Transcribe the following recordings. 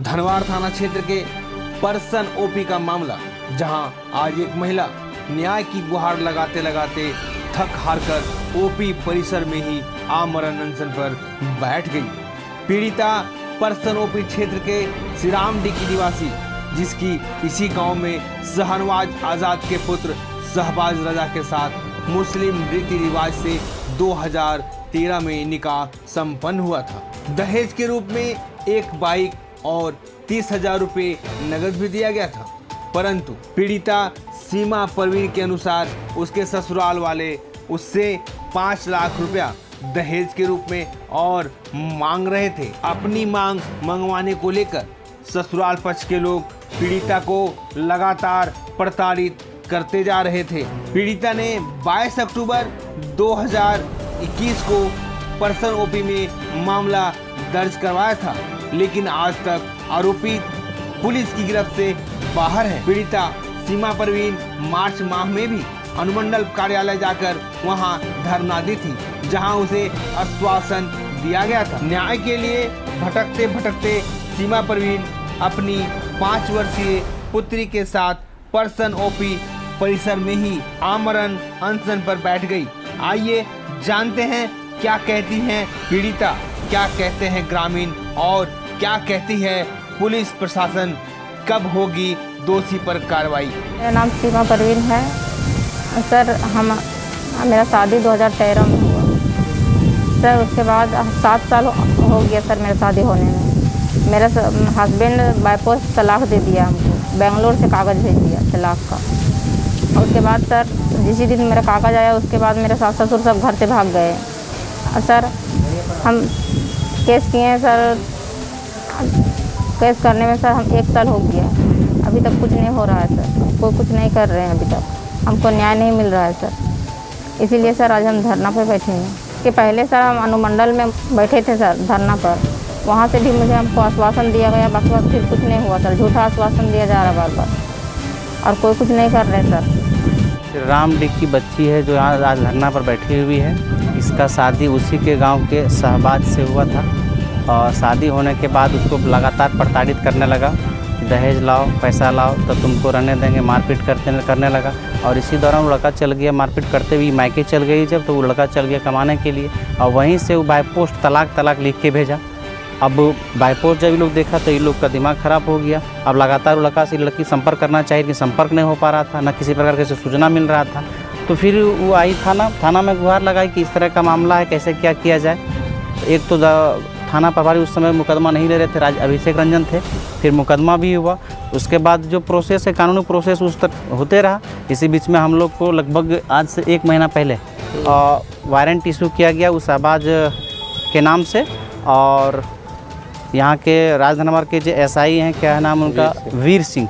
धनवार थाना क्षेत्र के परसन ओपी का मामला, जहां आज एक महिला न्याय की गुहार लगाते लगाते थक हार कर ओपी परिसर में ही आमरण अनशन पर बैठ गई। पीड़िता परसन ओपी क्षेत्र के श्रीरामडी की निवासी, जिसकी इसी गांव में शाहनवाज आजाद के पुत्र शहबाज रजा के साथ मुस्लिम रीति रिवाज से 2013 में निकाह संपन्न हुआ था। दहेज के रूप में एक बाइक और 30,000 रुपये नगद भी दिया गया था, परंतु पीड़िता सीमा परवीन के अनुसार उसके ससुराल वाले उससे 5 लाख रुपया दहेज के रूप में और मांग रहे थे। अपनी मांग मंगवाने को लेकर ससुराल पक्ष के लोग पीड़िता को लगातार प्रताड़ित करते जा रहे थे। पीड़िता ने 22 अक्टूबर 2021 को परसन ओपी में मामला दर्ज करवाया था, लेकिन आज तक आरोपी पुलिस की गिरफ्त से बाहर है। पीड़िता सीमा परवीन मार्च माह में भी अनुमंडल कार्यालय जाकर वहां धरना दी थी, जहां उसे आश्वासन दिया गया था। न्याय के लिए भटकते भटकते सीमा परवीन अपनी 5 वर्षीय पुत्री के साथ परसन ओपी परिसर में ही आमरण अनशन पर बैठ गई। आइए जानते हैं क्या कहती हैं पीड़िता, क्या कहते हैं ग्रामीण और क्या कहती है पुलिस प्रशासन। कब होगी दोषी पर कार्रवाई? मेरा नाम सीमा परवीन है सर। मेरा शादी 2013 में हुआ सर। उसके बाद 7 साल हो गया सर मेरा शादी होने में। मेरा हस्बैंड बाय पोस्ट तलाक दे दिया हमको, बेंगलोर से कागज़ भेज दिया तलाक का। और उसके बाद सर जिसी दिन मेरा कागज़ आया उसके बाद मेरे सास ससुर सब घर से भाग गए। सर हम केस किए हैं सर। केस करने में सर हम 1 साल हो गया, अभी तक कुछ नहीं हो रहा है सर। कोई कुछ नहीं कर रहे हैं, अभी तक हमको न्याय नहीं मिल रहा है सर। इसीलिए सर आज हम धरना पर बैठे हैं। कि पहले सर हम अनुमंडल में बैठे थे सर धरना पर, वहाँ से भी मुझे हमको आश्वासन दिया गया, बाकी बात फिर कुछ नहीं हुआ सर। झूठा आश्वासन दिया जा रहा बार बार और कोई कुछ नहीं कर रहे सर। रामडी की बच्ची है जो यहाँ आज धरना पर बैठी हुई है। इसका शादी उसी के गांव के शहबाज से हुआ था और शादी होने के बाद उसको लगातार प्रताड़ित करने लगा। दहेज लाओ, पैसा लाओ तो तुमको रहने देंगे, मारपीट करने लगा। और इसी दौरान वो लड़का चल गया, मारपीट करते हुए मायके चल गई जब, तो वो लड़का चल गया कमाने के लिए और वहीं से वो बाय पोस्ट तलाक लिख के भेजा। अब बाय पोस्ट जब ये लोग देखा तो ये लोग का दिमाग ख़राब हो गया। अब लगातार लड़का से लड़की संपर्क करना चाहिए कि संपर्क नहीं हो पा रहा था, न किसी प्रकार के सूचना मिल रहा था। तो फिर वो आई थाना में गुहार लगाई कि इस तरह का मामला है, कैसे क्या किया जाए। एक तो थाना प्रभारी उस समय मुकदमा नहीं ले रहे थे, अभिषेक रंजन थे। फिर मुकदमा भी हुआ। उसके बाद जो प्रोसेस है, कानूनी प्रोसेस उस तक होते रहा। इसी बीच में हम लोग को लगभग आज से 1 महीना पहले वारंट इशू किया गया उस शहबाज के नाम से। और यहाँ के राजधनवर के जो एसआई हैं, क्या है नाम उनका, वीर सिंह,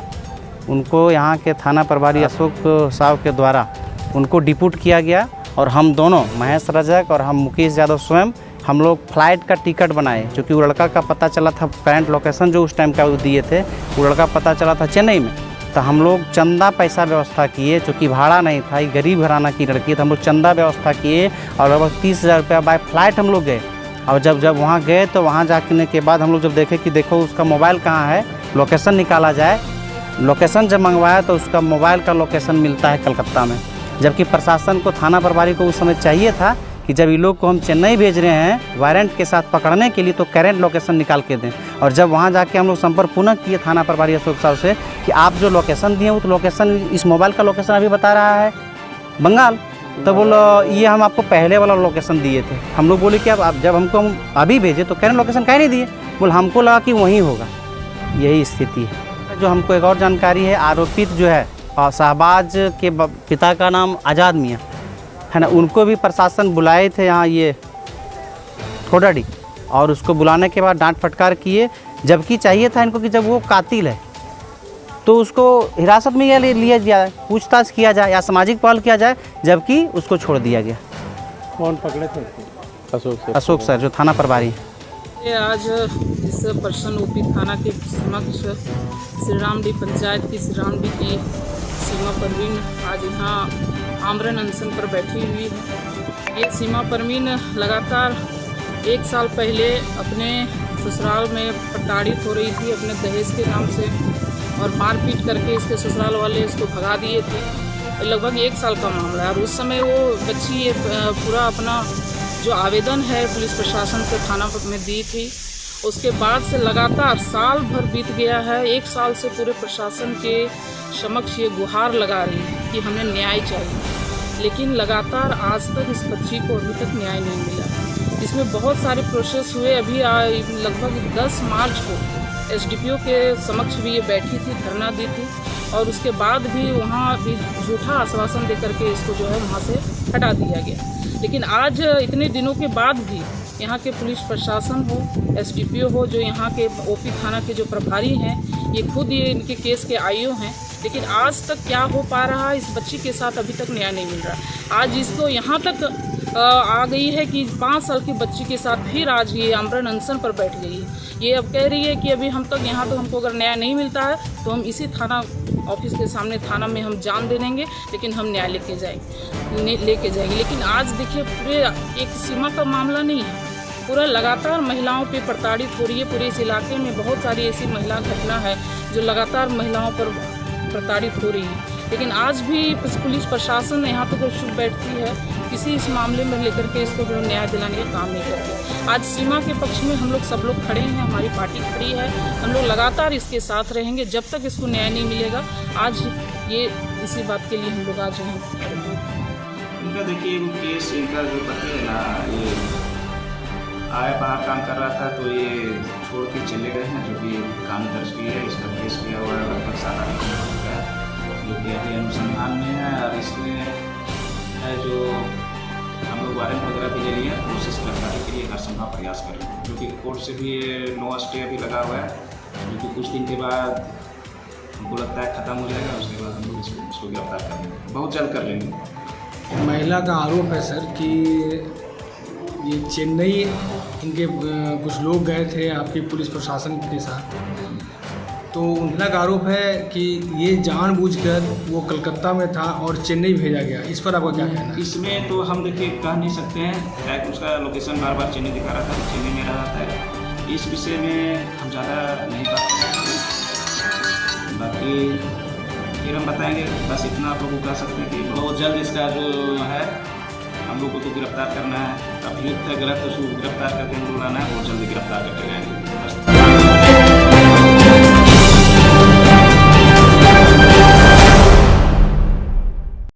उनको यहाँ के थाना प्रभारी अशोक साहब के द्वारा उनको डिप्यूट किया गया। और हम दोनों, महेश रजक और हम मुकेश यादव स्वयं, हम लोग फ्लाइट का टिकट बनाए, क्योंकि वो लड़का का पता चला था, करंट लोकेशन जो उस टाइम का वो दिए थे, वो लड़का पता चला था चेन्नई में। तो हम लोग चंदा पैसा व्यवस्था किए, चूँकि भाड़ा नहीं था, ये गरीब घराना की लड़की, तो हम लोग चंदा व्यवस्था किए और लगभग 30,000 रुपया बाय फ्लाइट हम लोग गए। और जब वहाँ गए तो वहाँ जाने के बाद हम लोग जब देखे कि देखो उसका मोबाइल कहाँ है, लोकेशन निकाला जाए। लोकेशन जब मंगवाया तो उसका मोबाइल का लोकेशन मिलता है कलकत्ता में, जबकि प्रशासन को, थाना प्रभारी को उस समय चाहिए था कि जब ये लोग को हम चेन्नई भेज रहे हैं वारंट के साथ पकड़ने के लिए, तो करंट लोकेशन निकाल के दें। और जब वहाँ जाके हम लोग संपर्क पुनः किए थाना प्रभारी अशोक साहब से कि आप जो लोकेशन दिए वो तो लोकेशन, इस मोबाइल का लोकेशन अभी बता रहा है बंगाल, तो बोलो ये हम आपको पहले वाला लोकेशन दिए थे। हम लोग बोले कि अब जब हमको हम अभी भेजे तो करंट लोकेशन काहे नहीं दिए? बोले हमको लगा कि वहीं होगा। यही स्थिति है। जो हमको एक और जानकारी है, आरोपित जो है शहबाज के पिता का नाम आज़ाद मियाँ है ना, उनको भी प्रशासन बुलाए थे यहाँ ये कोडाडी, और उसको बुलाने के बाद डांट फटकार किए, जबकि चाहिए था इनको कि जब वो कातिल है तो उसको हिरासत में लिया जाए, पूछताछ किया जाए या सामाजिक पहल किया जाए, जबकि उसको छोड़ दिया गया। कौन पकड़े थे? अशोक सर जो थाना प्रभारी हैं। ये आज इस परसन ओपी थाना के समक्ष श्रीरामडी पंचायत की श्रीरामडी की सीमा परवीन आज यहाँ आमरण अनशन पर बैठी हुई है। ये सीमा परवीन लगातार 1 साल पहले अपने ससुराल में प्रताड़ित हो रही थी अपने दहेज के नाम से, और मारपीट करके इसके ससुराल वाले इसको भगा दिए थे। लगभग 1 साल का मामला है, और उस समय वो बच्ची ये पूरा अपना जो आवेदन है पुलिस प्रशासन से थाना में दी थी। उसके बाद से लगातार साल भर बीत गया है। 1 साल से पूरे प्रशासन के समक्ष ये गुहार लगा रही है कि हमें न्याय चाहिए, लेकिन लगातार आज तक इस बच्ची को अभी तक न्याय नहीं मिला। इसमें बहुत सारे प्रोसेस हुए। अभी लगभग 10 मार्च को SDPO के समक्ष भी ये बैठी थी, धरना दी थी, और उसके बाद भी वहाँ भी झूठा आश्वासन दे करके इसको जो है वहाँ से हटा दिया गया। लेकिन आज इतने दिनों के बाद भी यहाँ के पुलिस प्रशासन हो, SDPO हो, जो यहाँ के OP थाना के जो प्रभारी हैं, ये खुद ये इनके केस के IO हैं, लेकिन आज तक क्या हो पा रहा है, इस बच्ची के साथ अभी तक न्याय नहीं मिल रहा। आज इसको यहाँ तक आ गई है कि 5 साल की बच्ची के साथ फिर आज ये आमरण अनशन पर बैठ गई है। ये अब कह रही है कि अभी हम तक यहाँ तो हमको अगर न्याय नहीं मिलता है तो हम इसी थाना ऑफिस के सामने थाना में हम जान दे देंगे, लेकिन हम न्याय लेके जाएंगे। लेकिन आज देखिए पूरे एक सीमा का मामला नहीं है, पूरा लगातार महिलाओं पे प्रताड़ित हो रही है। पूरे इस इलाके में बहुत सारी ऐसी महिला घटना है जो लगातार महिलाओं पर प्रताड़ित हो रही है, लेकिन आज भी पुलिस प्रशासन यहाँ पर चुप बैठती है, किसी इस मामले में लेकर के इसको जो न्याय दिलाने का काम नहीं करती। आज सीमा के पक्ष में हम लोग सब लोग खड़े हैं, हमारी पार्टी खड़ी है, हम लोग लगातार इसके साथ रहेंगे जब तक इसको न्याय नहीं मिलेगा। आज ये इसी बात के लिए हम लोग आज हैं। इनका देखिए केस, इनका जो पति है ना, ये आया बाहर काम कर रहा था तो ये छोड़ के चले गए हैं, जो कि काम दर्ज की है। इसका केस किया हुआ है लगभग 7-8 महीने हो गया है, जो कि अभी अनुसंधान में है। और इसमें जो हम लोग वारंट वगैरह भी ले लिए हैं, कोशिश गिरफ्तारी के लिए हर संभव प्रयास करें, क्योंकि कोर्ट से भी नो स्टे अभी लगा हुआ है, जो कि कुछ दिन के बाद हमको लगता है ख़त्म हो जाएगा। उसके बाद हम लोग इसको गिरफ्तार कर लेंगे, बहुत जल्द कर लेंगे। महिला का आरोप है सर कि ये चेन्नई इनके कुछ लोग गए थे आपकी पुलिस प्रशासन के साथ, तो उनका आरोप है कि ये जानबूझकर वो कलकत्ता में था और चेन्नई भेजा गया। इस पर आपका क्या कहना है? इसमें तो हम देखिए कह नहीं सकते हैं, क्या उसका लोकेशन बार बार चेन्नई दिखा रहा था, चेन्नई में रहा था। इस विषय में हम ज़्यादा नहीं बात करेंगे, बाकी फिर हम बताएंगे। बस इतना आप लोग को कह सकते हैं कि बहुत जल्द इसका जो है हम लोग को तो गिरफ्तार करना है। अभियुक्त है गलत, तो उसको गिरफ्तार करके हम लोग लाना है, बहुत जल्दी गिरफ्तार करके जाएंगे।